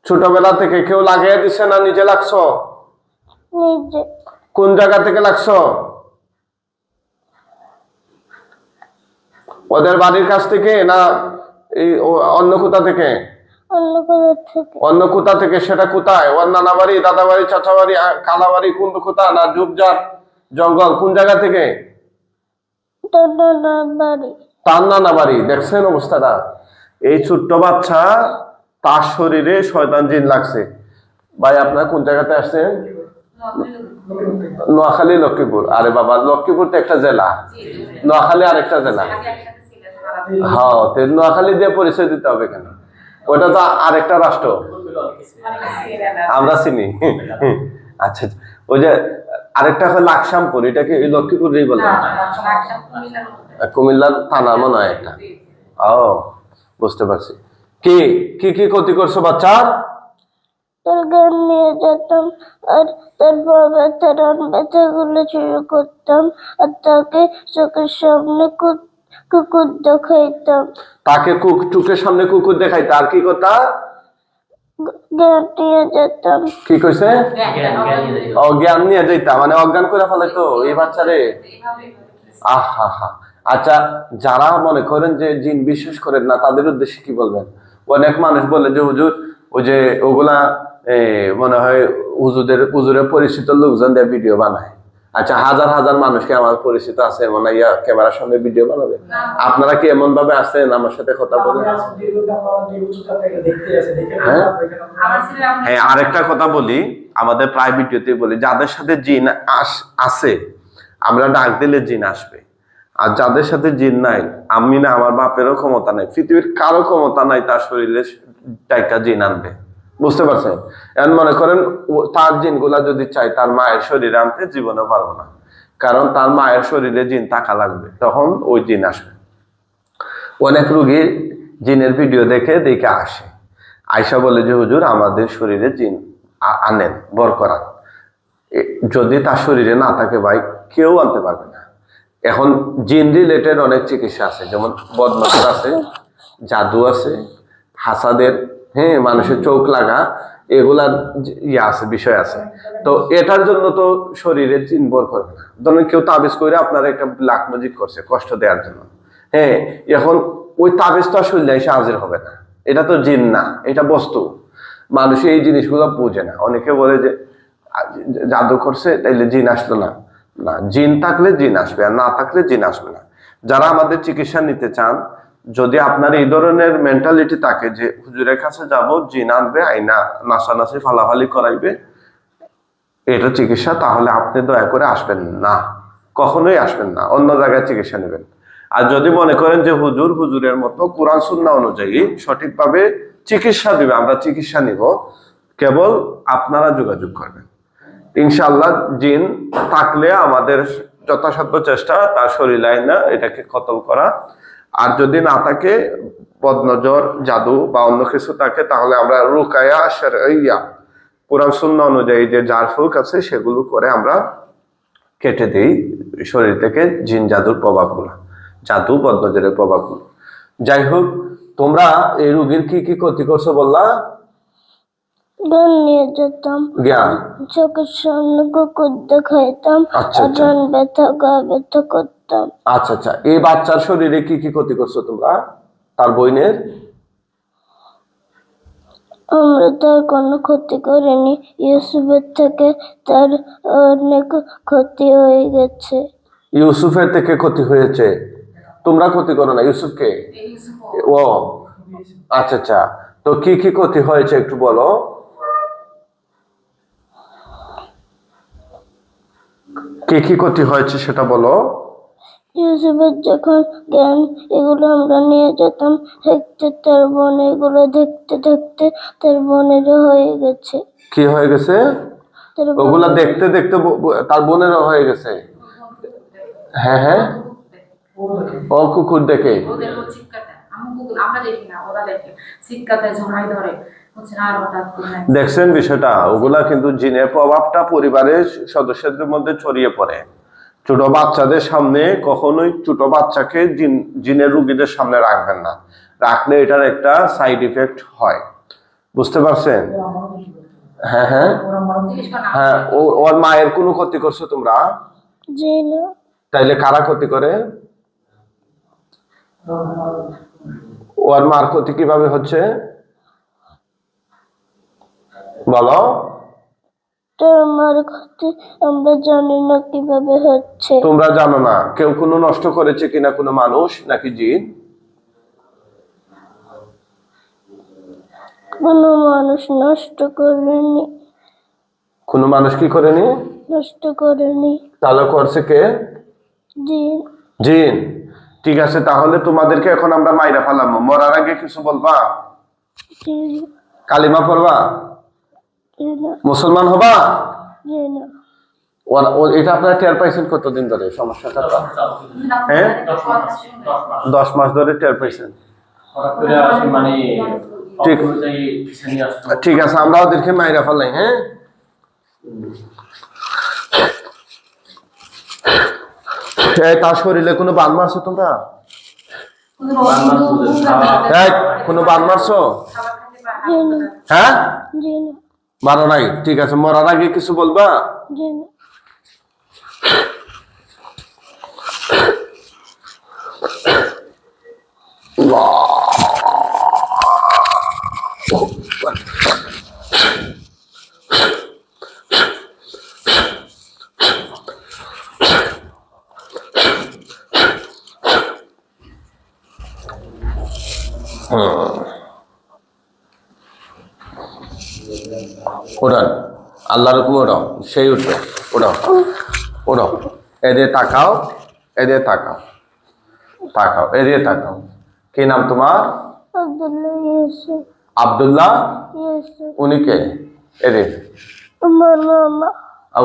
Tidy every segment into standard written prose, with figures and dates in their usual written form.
ছোটবেলা থেকে কেউ লাগিয়ে দিছে না নিজে লাগছো? নিজে। কোন জায়গা থেকে লাগছো? ওদের বাড়ির কাছ থেকে না এই অন্য কোথা থেকে? অন্য কোথা থেকে। অন্য কোথা থেকে? সেটা কোথায়? ওর নানা বাড়ি, দাদা বাড়ি, চাচা বাড়ি, কালা বাড়ি, কোন কোথা? না ঝুপঝাড় জঙ্গল? কোন জায়গা থেকে? তার নানা বাড়ি। তার নানা বাড়ি। দেখছেন অবস্থাটা? এই ছোট্ট বাচ্চা, তার শরীরে শয়তান জিন লাগছে। ভাই আপনার কোন জায়গাতে আসছেন? নোয়াখালী, লক্ষ্মীপুর। আরে বাবা, লক্ষ্মীপুর তো একটা জেলা, নোয়াখালী আরেকটা জেলা। হ্যাঁ, নোয়াখালী দিয়ে পরিচয় দিতে হবে কেন? ওটা তো আরেকটা রাষ্ট্র, আমরা চিনি। আচ্ছা, ওই যে আরেকটা হয় লাকসামপুর, এটা কি লক্ষ্মীপুরেই বলে? কুমিল্লার থানা মনে হয় একটা। ও, বুঝতে পারছি। কি কি কি ক্ষতি করছো বাচ্চার? তার জ্ঞান নিয়ে যেতাম, আর তার ব্যথাগুলো শুরু করতাম, আর তাকে চোখের সামনে কুকুর দেখাইতাম। তাকে চোখের সামনে কুকুর দেখাইতে, আর কি কথা? জ্ঞান নিয়ে যেতাম। কি কইছে? জ্ঞান নিয়ে যেতাম, মানে অজ্ঞান করে ফেলাইতো এই বাচ্চারে। আহা হা। আচ্ছা, যারা মনে করেন যে জিন বিশ্বাস করেন না, তাদের উদ্দেশ্যে কি বলবেন? অনেক মানুষ বলে যে হুজুর, ওই যে ওগুলা মনে হয় হুজুরের পরিচিত লোকজন দিয়ে ভিডিও বানায়। আচ্ছা, হাজার হাজার মানুষকে আমার পরিচিত আছে, মনে হয় ক্যামেরার সামনে ভিডিও বানাবে। আপনারা কি এমন ভাবে আসেন আমার সাথে কথা বলে? হ্যাঁ, আরেকটা কথা বলি, আমাদের প্রায় ভিডিওতে বলি, যাদের সাথে জিন আছে আমরা ডাক দিলে জিন আসবে। আর যাদের সাথে জিন নাই, আমি না, আমার বাপেরও ক্ষমতা নাই, পৃথিবীর কারো ক্ষমতা নাই তার শরীরে টাইকা জিন আনবে। বুঝতে পারছেন? এখন মনে করেন তার জিন গুলা যদি চাই তার মায়ের শরীরে আনতে, জীবনে পারবো না, কারণ তার মায়ের শরীরে জিন টাকা লাগবে, তখন ওই জিন আসবে। অনেক রোগী জিনের ভিডিও দেখে দেখে আসে, আয়সা বলে যে হুজুর আমাদের শরীরে জিন আনেন, বর করান। যদি তার শরীরে না থাকে ভাই, কেউ আনতে পারবে না। এখন জিন রিলেটেড অনেক চিকিৎসা আছে, যেমন বদনজর আছে, জাদু আছে, হাসাদের, হ্যাঁ, মানুষের চোখ লাগা, এগুলার আছে, বিষয় আছে। তো এটার জন্য তো শরীরে জিন বর করবে না। ধরেন কেউ তাবিজ করে আপনার একটা ব্ল্যাক ম্যাজিক করছে কষ্ট দেওয়ার জন্য, হ্যাঁ, এখন ওই তাবিজ তো আসলে এসে হাজির হবে না, এটা তো জিন না, এটা বস্তু। মানুষ এই জিনিসগুলো বোঝে না। অনেকে বলে যে জাদু করছে তাইলে জিন আসলো না। না, জিন থাকলে জিন আসবে, আর না থাকলে জিন আসবে না। যারা আমাদের চিকিৎসা নিতে চান, যদি আপনার এই ধরনের মেন্টালিটি থাকে যে হুজুরের কাছে যাব, জিন আনবে, আইনা নাচানাচি ফালাফালি করাইবে, এটা চিকিৎসা, তাহলে আপনি দয়া করে আসবেন না, কখনোই আসবেন না, অন্য জায়গায় চিকিৎসা নেবেন। আর যদি মনে করেন যে হুজুরের মতো কোরআন সুন্নাহ অনুযায়ী সঠিকভাবে চিকিৎসা দিবে, আমরা চিকিৎসা নিব, কেবল আপনারা যোগাযোগ করবেন। ইনশাআল্লাহ জিন থাকলে আমাদের যথাসাধ্য চেষ্টা তার শরীরে আইনা এটাকে খতম করা। আর যদি না থাকে, বদনজর, জাদু বা অন্য কিছু থাকে, তাহলে আমরা রুকায়া শারঈয়া, কোরআন সুন্নাহ অনুযায়ী যে জারফুক আছে সেগুলো করে আমরা কেটে দেই শরীর থেকে জিন জাদুর প্রভাবগুলো, জাদু বদনজরের প্রভাবগুলো। যাই হোক, তোমরা এই রোগীর কি কি ক্ষতি করছো বললা? জ্ঞান নিয়ে যেতাম, জ্ঞান, চোখের সামনে কুকুর দেখাইতাম, আর গা ব্যথা করতাম। আচ্ছা আচ্ছা, এই বাচ্চার শরীরে কি কি ক্ষতি করছো তোমরা? তার বোনের? আমরা তার কোনো ক্ষতি করিনি, ইউসুফের থেকে তার অনেক ক্ষতি হয়ে গেছে। ইউসুফের থেকে ক্ষতি হয়েছে, তোমরা ক্ষতি করো না ইউসুফকে? ও আচ্ছা আচ্ছা, তো কি কি ক্ষতি হয়েছে একটু বলো। কি কি ক্ষতি হয়েছে সেটা বলো। ইউসুফের যখন জ্ঞান, এগুলো আমরা নিয়ে যেতাম, দেখতে তার বোন, এগুলো দেখতে দেখতে তার বোনেরও হয়ে গেছে। কি হয়ে গেছে? ওগুলা দেখতে দেখতে তার বোনেরও হয়ে গেছে? হ্যাঁ হ্যাঁ, ও কুকুর দেখে। দেখছেন বিষয়টা? ওগুলা কিন্তু জিনের প্রভাবটা পরিবারের সদস্যদের মধ্যে ছড়িয়ে পড়ে। ছোট বাচ্চাদের সামনে কখনোই ছোট বাচ্চাকে জিনের রোগীদের সামনে রাখবেন না, রাখলে এটার একটা সাইড ইফেক্ট হয়। বুঝতে পারছেন? হ্যাঁ হ্যাঁ হ্যাঁ, ওর মায়ের কোনো ক্ষতি করছো তোমরা? জি না। তাইলে কারা ক্ষতি করে? ওর মার ক্ষতি কিভাবে হচ্ছে বলো? তোর মার ক্ষতি আমরা জানি না কিভাবে হচ্ছে। তোমরা জানো না? কেউ কোনো নষ্ট করেছে কিনা, কোনো মানুষ নাকি জিন? কোনো মানুষ নষ্ট করেনি। কোনো মানুষ কি করেনি? নষ্ট করেনি। তাহলে করছে কে? জিন। জিন। ঠিক আছে, তাহলে তোমাদেরকে এখন আমরা মাইরা ফেলাম, মরার আগে কিছু বলবা? জি কালিমা পড়বা? না। মুসলমান হবা? জি না। এটা আপনারা টের পাইছেন কতদিন ধরে সমস্যাটা? হ্যাঁ, 10 মাস ধরে টের পাইছেন। ঠিক ঠিক আছে, আমরা ওদেরকে মাইরা ফেলাই। হ্যাঁ, তার শরীরে কোনো বান মারছো তোমরা? কোনো বান মারছো? জি না। হ্যাঁ, জি না। মারো নাই। ঠিক আছে, মরার আগে কিছু বলবা? জি না। ওড়ান, আল্লাহর হুকুম ওড়াও, সেই উঠবে। ওড়াও ওড়াও, এদিকে তাকাও, এদিকে তাকাও, তাকাও, এদিকে তাকাও। কি নাম তোমার? আব্দুল্লাহ ইউসুফ। আব্দুল্লাহ ইউসুফ। উনি কে? এদিকে। আমার মামা।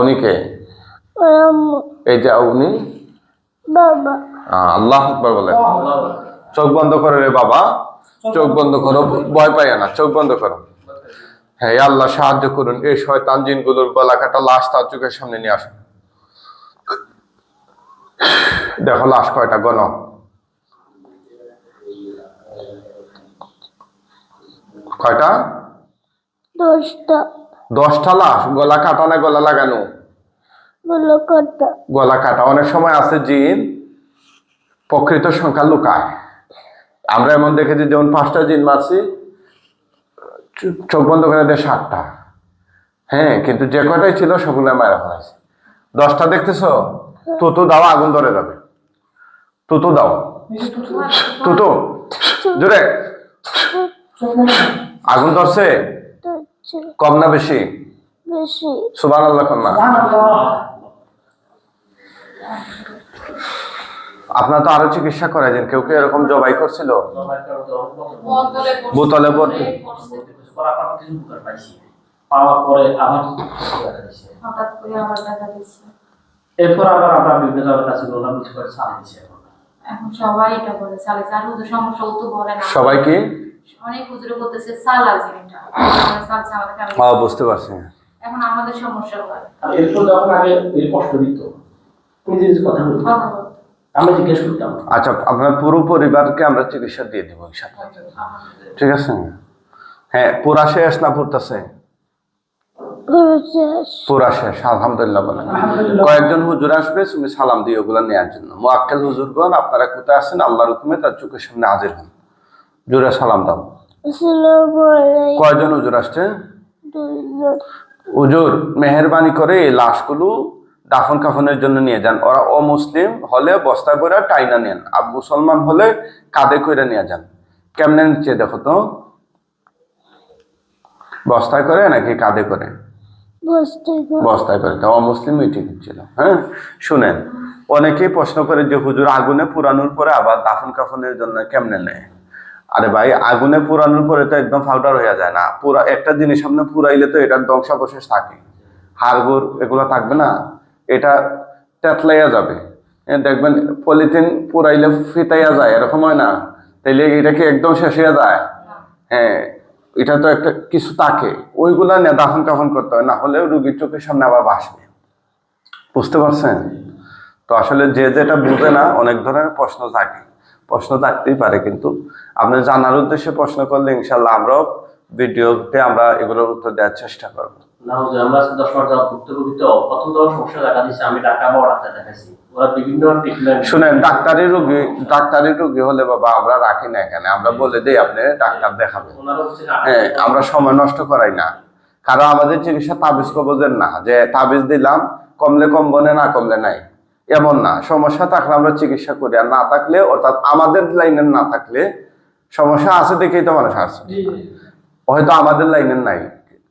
উনি কে? আর আম্মু। এই যে উনি বাবা। আল্লাহ আকবার বলে। চোখ বন্ধ করো রে বাবা, চোখ বন্ধ করো, ভয় পাইয়া না, চোখ বন্ধ করো। হ্যাঁ আল্লাহ সাহায্য করুন, এই শয়তান জিনগুলোর গলা কাটা লাশ তার চোখের সামনে নিয়ে আসুন। দেখো লাশ কয়টা, গণ। কয়টা? 10টা। 10টা লাশ। গলা কাটা না গলা লাগানো? গলা কাটা। গলা কাটা। অনেক সময় আছে জিন প্রকৃত সংখ্যা লুকায়। আমরা এমন দেখেছি, যেমন 5টা জিন মারছি, চোখ বন্ধ করে দেয় 7টা। হ্যাঁ, কিন্তু যে কয়টাই ছিল সবগুলো মারা ফেলাইছে। 10টা দেখতেছো? তুতু দাও, আগুন ধরে যাবে। তুতু দাও, তুতু, জোরে। আগুন ধরছে? কম না বেশি? বেশি। সুবহানাল্লাহ না? আপনার তো আরো চিকিৎসা করাইছেন, কেউ কেউ এরকম জবাই করছিল? বোতলে ভর্তি পাওয়ার পরে আবার হঠাৎ করে আবার দেখা দিচ্ছে। এরপর আবার আমরা বিভিন্ন কাছে বললাম, কিছু করে চালিয়েছে। এখন সবাই এটা বলে চালিয়েছে। আর হুজুর সমস্যা ও তো বলে না। সবাই কি? অনেক হুজুর বলতেছে চালাজি এটা। চালছে আমাদেরকে। বুঝতে পারছি। এখন আমাদের সমস্যা হয়। আর এরপর যখন আগে এই কষ্ট দিত, নিজের কথা বলতো, আমি জিজ্ঞেস করতাম। আচ্ছা, আপনার পুরো পরিবারকে আমরা চিকিৎসা দিয়ে দেবো ইনশাআল্লাহ। ঠিক আছে? হ্যাঁ, পুরা শেষ না পড়তেছে? পুরা শেষ, আলহামদুলিল্লাহ বলেন। কয়েকজন হুজুর আসবে, তুমি সালাম দিও ওগুলা নেওয়ার জন্য। মুআক্কেল হুজুরগণ, আপনারা কোথায় আছেন, আল্লাহর হুকুমে তার চোখের সামনে হাজির হন। জোরে সালাম দাও। কয়জন হুজুর আসছে? 2 জন। হুজুর মেহেরবানি করে এই লাশগুলো দাফন কাফনের জন্য নিয়ে যান। ওরা অমুসলিম হলে বস্তায় করে টাইনা নেন, আর মুসলমান হলে কাঁধে করে নিয়ে যান। কেমনে নিচ্ছে দেখো তো? বস্তায় করে নাকি কাঁধে করে? বস্তায় করে। তা অমুসলিমই ঠিক ছিল। হ্যাঁ, শুনেন, অনেকেই প্রশ্ন করে যে হুজুর আগুনে পুরানোর পরে আবার দাফন কাফনের জন্য কেমনে নেয়? আরে ভাই, আগুনে পুরানোর পরে তো একদম পাউডার হয়ে যায় না। পুরা একটা জিনিস সামনে পুরাইলে তো এটার ধ্বংসাবশেষ থাকে, হাড়গোড় এগুলো থাকবে না, এটা তেতলাইয়া যাবে। দেখবেন পলিথিন পুরাইলে ফিতাইয়া যায়, এরকম হয় না? তাইলে এটা কি একদম শেষ হয়ে যায়? হ্যাঁ, এটা তো একটা কিছু থাকে, ওইগুলা নিয়ে দাফন কাফন করতে হয়, না হলে রুগীর চোখের সামনে আবার ভাসবে। বুঝতে পারছেন? তো আসলে যে যেটা বুঝে না, অনেক ধরনের প্রশ্ন থাকে, প্রশ্ন থাকতেই পারে, কিন্তু আপনি জানার উদ্দেশ্যে প্রশ্ন করলে ইনশাল্লাহ আমরাও ভিডিওতে আমরা এগুলোর উত্তর দেওয়ার চেষ্টা করব। না হুজুর, আমরা 10 মাস যাওয়া ঘুরতে ঘুরতে প্রথম যখন সমস্যা দেখা দিচ্ছে, আমি ঢাকা বড় ডাক্তার দেখাইছি, ওরা বিভিন্ন ট্রিটমেন্ট। শুনেন, ডাক্তারি রোগী হলে বাবা আমরা রাখি না এখানে, আমরা বলে দেই আপনি ডাক্তার দেখাবেন। ওনারা হচ্ছে হ্যাঁ, আমরা সময় নষ্ট করাই না, কারণ আমাদের চিকিৎসা তাবিজ কবজের না যে তাবিজ দিলাম কমলে কমবনে না কমলে নাই, এমন না। সমস্যা থাকলে আমরা চিকিৎসা করি, আর না থাকলে অর্থাৎ আমাদের লাইনের না থাকলে, সমস্যা আছে দেখেই তো মানুষ আছে, হয়তো আমাদের লাইনের নাই,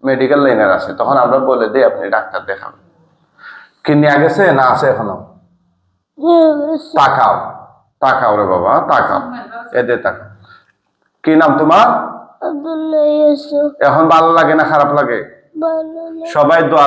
মেডিকেল লাইনের আছে, তখন আমরা বলে দিই আপনি ডাক্তার দেখাবেন। কি নিয়ে গেছে না আছে এখনো? তাকাও তাকাও রে বাবা, তাকাও, এদের তাকাও। কি নাম তোমার? আব্দুল্লাহ ইউসুফ। এখন ভালো লাগে না খারাপ লাগে? ভালো সবাই দোয়া